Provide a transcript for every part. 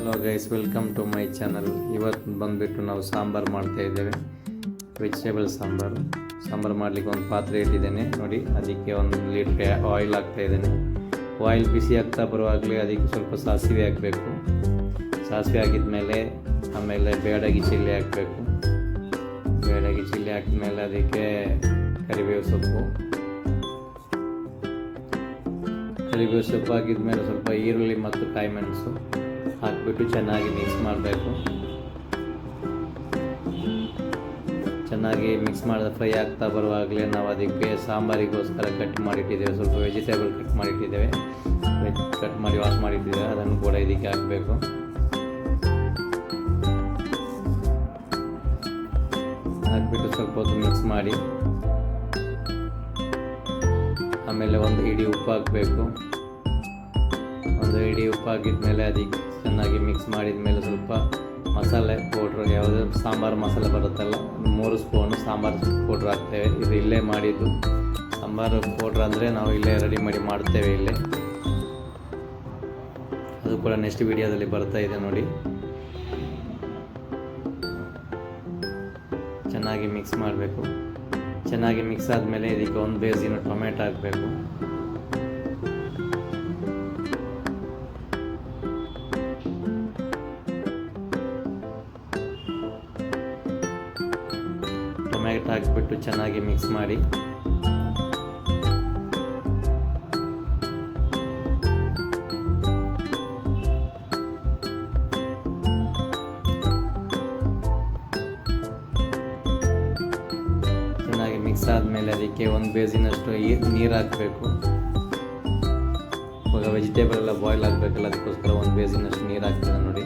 Hello guys, welcome to my channel. ಇವತ್ತು ಬಂದುಬಿಟ್ಟು ನಾವು ಸಾಂಬಾರು ಮಾಡ್ತಾಯಿದ್ದೇವೆ. ವೆಜಿಟೇಬಲ್ ಸಾಂಬಾರು ಮಾಡಲಿಕ್ಕೆ ಒಂದು ಪಾತ್ರೆ ಇಟ್ಟಿದ್ದೇನೆ ನೋಡಿ. ಅದಕ್ಕೆ 1 ಲೀಟ್ರ್ ಆಯಿಲ್ ಹಾಕ್ತಾಯಿದ್ದೇನೆ. ಆಯಿಲ್ ಬಿಸಿ ಆಗ್ತಾ ಬರುವಾಗಲೇ ಅದಕ್ಕೆ ಸ್ವಲ್ಪ ಸಾಸಿವೆ ಹಾಕಬೇಕು. ಸಾಸಿವೆ ಹಾಕಿದ ಮೇಲೆ ಆಮೇಲೆ ಬೇಡಗಿ ಚಿಲ್ಲಿ ಹಾಕಬೇಕು. ಬೇಡಗಿ ಚಿಲ್ಲಿ ಹಾಕಿದ ಮೇಲೆ ಅದಕ್ಕೆ ಕರಿಬೇವು ಸೊಪ್ಪು ಹಾಕಿದ ಮೇಲೆ ಸ್ವಲ್ಪ ಈರುಳ್ಳಿ ಮತ್ತು ಕಾಯಿ ಮೆಣಸು ಹಾಕಿಬಿಟ್ಟು ಚೆನ್ನಾಗಿ ಮಿಕ್ಸ್ ಮಾಡಬೇಕು. ಚೆನ್ನಾಗಿ ಮಿಕ್ಸ್ ಮಾಡಿದ ಫ್ರೈ ಆಗ್ತಾ ಬರುವಾಗಲೇ ನಾವು ಅದಕ್ಕೆ ಸಾಂಬಾರಿಗೋಸ್ಕರ ಕಟ್ ಮಾಡಿಟ್ಟಿದ್ದೇವೆ. ಸ್ವಲ್ಪ ವೆಜಿಟೇಬಲ್ ಕಟ್ ಮಾಡಿಟ್ಟಿದ್ದೇವೆ, ಕಟ್ ಮಾಡಿ ವಾಶ್ ಮಾಡಿಟ್ಟಿದ್ದೇವೆ. ಅದನ್ನು ಕೂಡ ಇದಕ್ಕೆ ಹಾಕಬೇಕು. ಹಾಕಿಬಿಟ್ಟು ಸ್ವಲ್ಪ ಹೊತ್ತು ಮಿಕ್ಸ್ ಮಾಡಿ ಆಮೇಲೆ 1 ಹಿಡಿ ಉಪ್ಪು ಹಾಕಬೇಕು. 1 ಹಿಡಿ ಉಪ್ಪು ಹಾಕಿದ ಮೇಲೆ ಅದಕ್ಕೆ ಚೆನ್ನಾಗಿ ಮಿಕ್ಸ್ ಮಾಡಿದ ಮೇಲೆ ಸ್ವಲ್ಪ ಮಸಾಲೆ ಪೌಡ್ರ್, ಯಾವುದೇ ಸಾಂಬಾರು ಮಸಾಲೆ ಬರುತ್ತಲ್ಲ, 3 ಸ್ಪೂನು ಸಾಂಬಾರು ಪೌಡ್ರ್ ಹಾಕ್ತೇವೆ. ಇದು ಇಲ್ಲೇ ಮಾಡಿದ್ದು ಸಾಂಬಾರು ಪೌಡ್ರ್ ಅಂದರೆ ನಾವು ಇಲ್ಲೇ ರೆಡಿ ಮಾಡಿ ಮಾಡ್ತೇವೆ ಇಲ್ಲೇ. ಅದು ಕೂಡ ನೆಕ್ಸ್ಟ್ ವಿಡಿಯೋದಲ್ಲಿ ಬರ್ತಾ ಇದೆ ನೋಡಿ. ಚೆನ್ನಾಗಿ ಮಿಕ್ಸ್ ಮಾಡಬೇಕು. ಚೆನ್ನಾಗಿ ಮಿಕ್ಸ್ ಆದಮೇಲೆ ಇದಕ್ಕೆ 1 ಬೇಸಿನ ಟೊಮೆಟೊ ಹಾಕಬೇಕು. ಟೊಮೆಟೊ ಹಾಕಿಬಿಟ್ಟು ಚೆನ್ನಾಗಿ ಮಿಕ್ಸ್ ಮಾಡಿ ಮಿಕ್ಸ್ ಆದಮೇಲೆ ಅದಕ್ಕೆ 1 ಬೇಸಿನಷ್ಟು ನೀರು ಹಾಕಬೇಕು. ಇವಾಗ ವೆಜಿಟೇಬಲ್ ಎಲ್ಲ ಬಾಯ್ಲ್ ಆಗಬೇಕಲ್ಲ, ಅದಕ್ಕೋಸ್ಕರ 1 ಬೇಸಿನಷ್ಟು ನೀರು ಹಾಕ್ತದೆ ನೋಡಿ.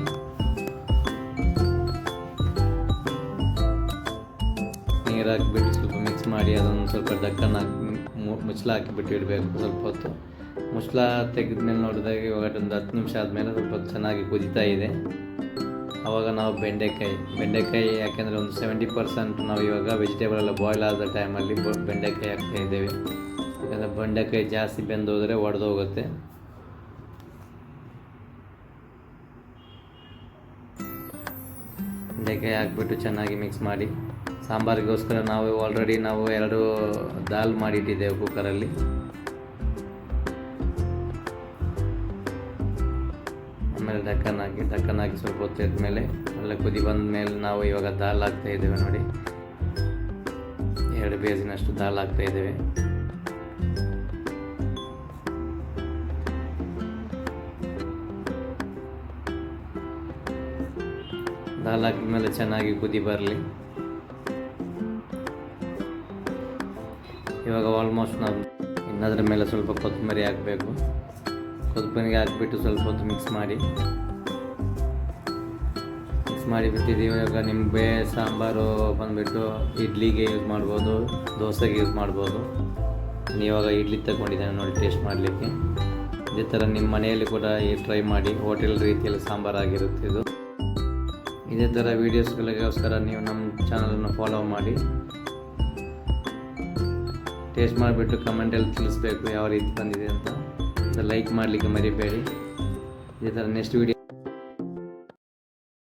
ನೀರು ಹಾಕಿಬಿಟ್ಟು ಸ್ವಲ್ಪ ಮಿಕ್ಸ್ ಮಾಡಿ ಅದನ್ನು ಸ್ವಲ್ಪ ಡಕ್ಕನ್ ಮುಚ್ಚಳ ಹಾಕಿಬಿಟ್ಟು ಇಡಬೇಕು ಸ್ವಲ್ಪ ಹೊತ್ತು. ಮುಚ್ಚಳ ತೆಗೆದ ಮೇಲೆ ನೋಡಿದಾಗ ಇವಾಗ ಒಂದು 10 ನಿಮಿಷ ಆದಮೇಲೆ ಸ್ವಲ್ಪ ಚೆನ್ನಾಗಿ ಕುದೀತಾ ಇದೆ. ಆವಾಗ ನಾವು ಬೆಂಡೆಕಾಯಿ ಯಾಕೆಂದರೆ ಒಂದು 70% ನಾವು ಇವಾಗ ವೆಜಿಟೇಬಲ್ ಎಲ್ಲ ಬಾಯ್ಲ್ ಆದ ಟೈಮಲ್ಲಿ ಬೆಂಡೆಕಾಯಿ ಹಾಕ್ತಾ ಇದ್ದೇವೆ. ಯಾಕಂದರೆ ಬೆಂಡೆಕಾಯಿ ಜಾಸ್ತಿ ಬೆಂದೋದರೆ ಒಡೆದೋಗುತ್ತೆ. ಬೆಂಡೆಕಾಯಿ ಹಾಕಿಬಿಟ್ಟು ಚೆನ್ನಾಗಿ ಮಿಕ್ಸ್ ಮಾಡಿ ಸಾಂಬಾರಿಗೋಸ್ಕರ ನಾವು ಆಲ್ರೆಡಿ 2 ದಾಲ್ ಮಾಡಿಟ್ಟಿದ್ದೇವೆ ಕುಕ್ಕರಲ್ಲಿ. ಆಮೇಲೆ ಢಕ್ಕನ್ ಹಾಕಿ ಸ್ವಲ್ಪ ಹೊತ್ತಿದ ಮೇಲೆ ಎಲ್ಲ ಕುದಿ ಬಂದ ಮೇಲೆ ನಾವು ಇವಾಗ ದಾಲ್ ಹಾಕ್ತಾ ಇದ್ದೇವೆ ನೋಡಿ. 2 ಬೇಸಿನಷ್ಟು ದಾಲ್ ಹಾಕ್ತಾ ಇದ್ದೇವೆ. ದಾಲ್ ಹಾಕಿದ ಮೇಲೆ ಚೆನ್ನಾಗಿ ಕುದಿ ಬರಲಿ. ಇವಾಗ ಆಲ್ಮೋಸ್ಟ್ ನಾವು ಇನ್ನದ್ರ ಮೇಲೆ ಸ್ವಲ್ಪ ಕೊತ್ತಂಬರಿ ಹಾಕಬೇಕು. ಕೊತ್ತಂಬರಿ ಹಾಕಿಬಿಟ್ಟು ಸ್ವಲ್ಪ ಹೊತ್ತು ಮಿಕ್ಸ್ ಬಿಟ್ಟಿದ್ದೀವಿ. ಇವಾಗ ನಿಂಬೆ ಸಾಂಬಾರು ಬಂದುಬಿಟ್ಟು ಇಡ್ಲಿಗೆ ಯೂಸ್ ಮಾಡ್ಬೋದು, ದೋಸೆಗೆ ಯೂಸ್ ಮಾಡ್ಬೋದು. ನೀವಾಗ ಇಡ್ಲಿ ತಗೊಂಡಿದ್ದೇನೆ ನೋಡಿ ಟೇಸ್ಟ್ ಮಾಡಲಿಕ್ಕೆ. ಇದೇ ಥರ ನಿಮ್ಮ ಮನೆಯಲ್ಲಿ ಕೂಡ ಟ್ರೈ ಮಾಡಿ. ಹೋಟೆಲ್ ರೀತಿಯಲ್ಲಿ ಸಾಂಬಾರು ಆಗಿರುತ್ತೆ ಇದು. ಇದೇ ಥರ ವೀಡಿಯೋಸ್ಗಳಿಗೋಸ್ಕರ ನೀವು ನಮ್ಮ ಚಾನಲನ್ನು ಫಾಲೋ ಮಾಡಿ. ಟೇಸ್ಟ್ ಮಾಡಿಬಿಟ್ಟು ಕಮೆಂಟಲ್ಲಿ ತಿಳಿಸ್ಬೇಕು ಯಾವ ರೀತಿ ಬಂದಿದೆ ಅಂತ. ಲೈಕ್ ಮಾಡಲಿಕ್ಕೆ ಮರಿಬೇಡಿ. ಇದೇ ಥರ ನೆಕ್ಸ್ಟ್ ವಿಡಿಯೋ